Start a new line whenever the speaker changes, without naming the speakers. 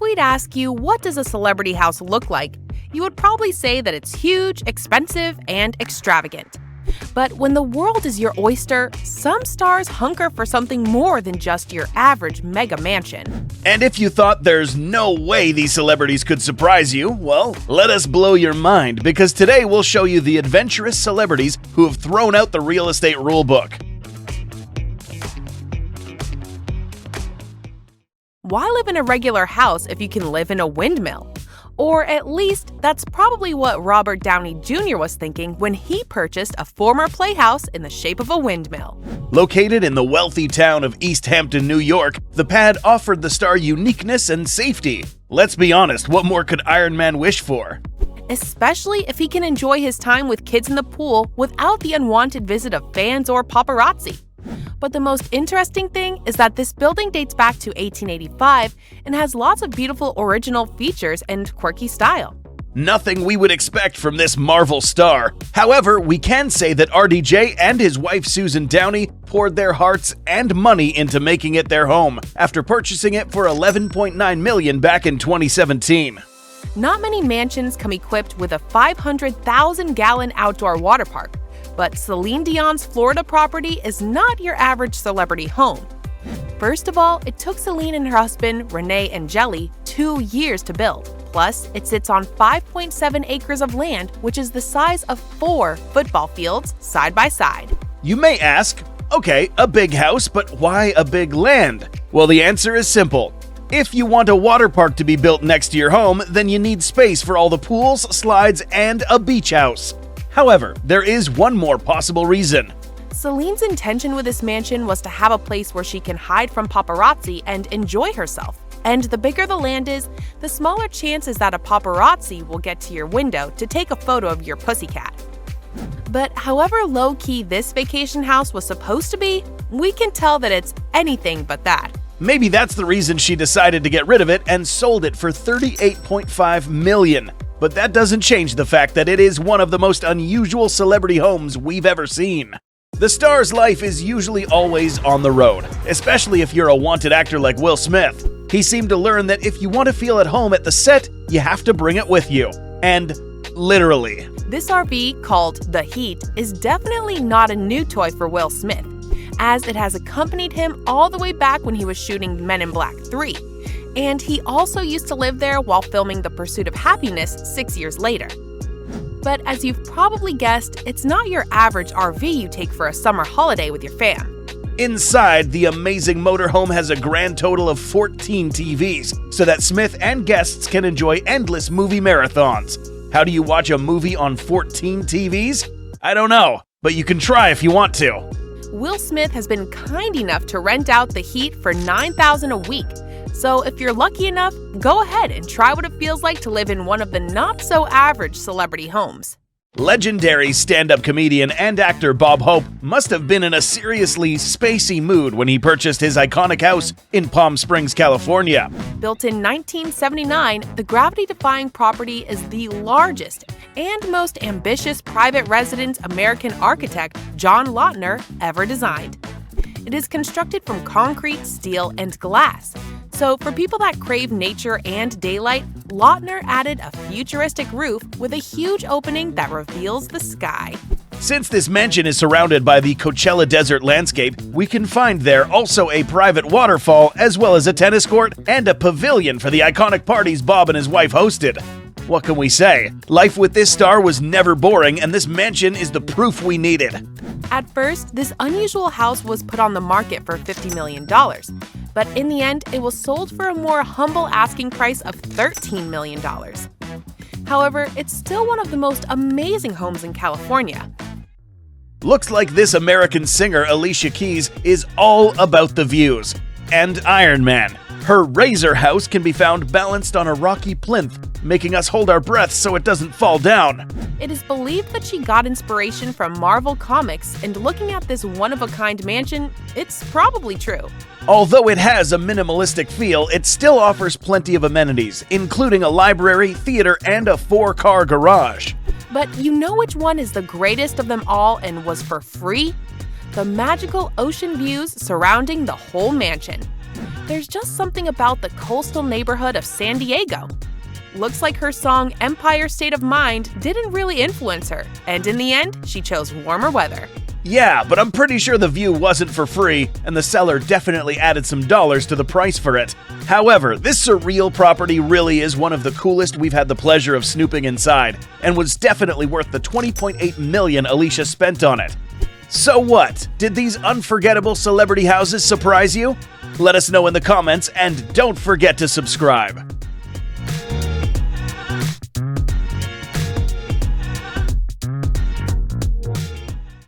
we'd ask you what does a celebrity house look like, you would probably say that it's huge, expensive, and extravagant. But when the world is your oyster, some stars hunker for something more than just your average mega mansion.
And if you thought there's no way these celebrities could surprise you, well, let us blow your mind, because today we'll show you the adventurous celebrities who have thrown out the real estate rulebook.
Why live in a regular house if you can live in a windmill? Or at least, that's probably what Robert Downey Jr. was thinking when he purchased a former playhouse in the shape of a windmill.
Located in the wealthy town of East Hampton, New York, the pad offered the star uniqueness and safety. Let's be honest, what more could Iron Man wish for?
Especially if he can enjoy his time with kids in the pool without the unwanted visit of fans or paparazzi. But the most interesting thing is that this building dates back to 1885 and has lots of beautiful original features and quirky style.
Nothing we would expect from this Marvel star. However, we can say that RDJ and his wife Susan Downey poured their hearts and money into making it their home after purchasing it for $11.9 million back in 2017.
Not many mansions come equipped with a 500,000-gallon outdoor water park. But Celine Dion's Florida property is not your average celebrity home. First of all, it took Celine and her husband, Renee and Jelly, 2 years to build. Plus, it sits on 5.7 acres of land, which is the size of 4 football fields side by side.
You may ask, okay, a big house, but why a big land? Well, the answer is simple. If you want a water park to be built next to your home, then you need space for all the pools, slides, and a beach house. However, there is one more possible reason.
Celine's intention with this mansion was to have a place where she can hide from paparazzi and enjoy herself. And the bigger the land is, the smaller chances that a paparazzi will get to your window to take a photo of your pussycat. But however low-key this vacation house was supposed to be, we can tell that it's anything but that.
Maybe that's the reason she decided to get rid of it and sold it for $38.5 million. But that doesn't change the fact that it is one of the most unusual celebrity homes we've ever seen. The star's life is usually always on the road, especially if you're a wanted actor like Will Smit. He seemed to learn that if you want to feel at home at the set, you have to bring it with you. And literally.
This RV, called The Heat, is definitely not a new toy for Will Smit, as it has accompanied him all the way back when he was shooting Men in Black 3. And he also used to live there while filming The Pursuit of Happiness 6 years later. But as you've probably guessed, it's not your average RV you take for a summer holiday with your fam.
Inside, the amazing motorhome has a grand total of 14 TVs, so that Smith and guests can enjoy endless movie marathons. How do you watch a movie on 14 TVs? I don't know, but you can try if you want to.
Will Smit has been kind enough to rent out The Heat for $9,000 a week. So if you're lucky enough, go ahead and try what it feels like to live in one of the not-so-average celebrity homes.
Legendary stand-up comedian and actor Bob Hope must have been in a seriously spacey mood when he purchased his iconic house in Palm Springs, California.
Built in 1979, the gravity-defying property is the largest and most ambitious private residence American architect John Lautner ever designed. It is constructed from concrete, steel, and glass. So for people that crave nature and daylight, Lautner added a futuristic roof with a huge opening that reveals the sky.
Since this mansion is surrounded by the Coachella Desert landscape, we can find there also a private waterfall, as well as a tennis court and a pavilion for the iconic parties Bob and his wife hosted. What can we say? Life with this star was never boring, and this mansion is the proof we needed.
At first, this unusual house was put on the market for $50 million. But in the end, it was sold for a more humble asking price of $13 million. However, it's still one of the most amazing homes in California.
Looks like this American singer, Alicia Keys, is all about the views. And Iron Man. Her razor house can be found balanced on a rocky plinth, making us hold our breath so it doesn't fall down.
It is believed that she got inspiration from Marvel Comics, and looking at this one-of-a-kind mansion, it's probably true.
Although it has a minimalistic feel, it still offers plenty of amenities, including a library, theater, and a 4-car garage.
But you know which one is the greatest of them all and was for free? The magical ocean views surrounding the whole mansion. There's just something about the coastal neighborhood of San Diego. Looks like her song Empire State of Mind didn't really influence her, and in the end, she chose warmer weather.
Yeah, but I'm pretty sure the view wasn't for free, and the seller definitely added some dollars to the price for it. However, this surreal property really is one of the coolest we've had the pleasure of snooping inside, and was definitely worth the $20.8 million Alicia spent on it. So what? Did these unforgettable celebrity houses surprise you? Let us know in the comments, and don't forget to subscribe.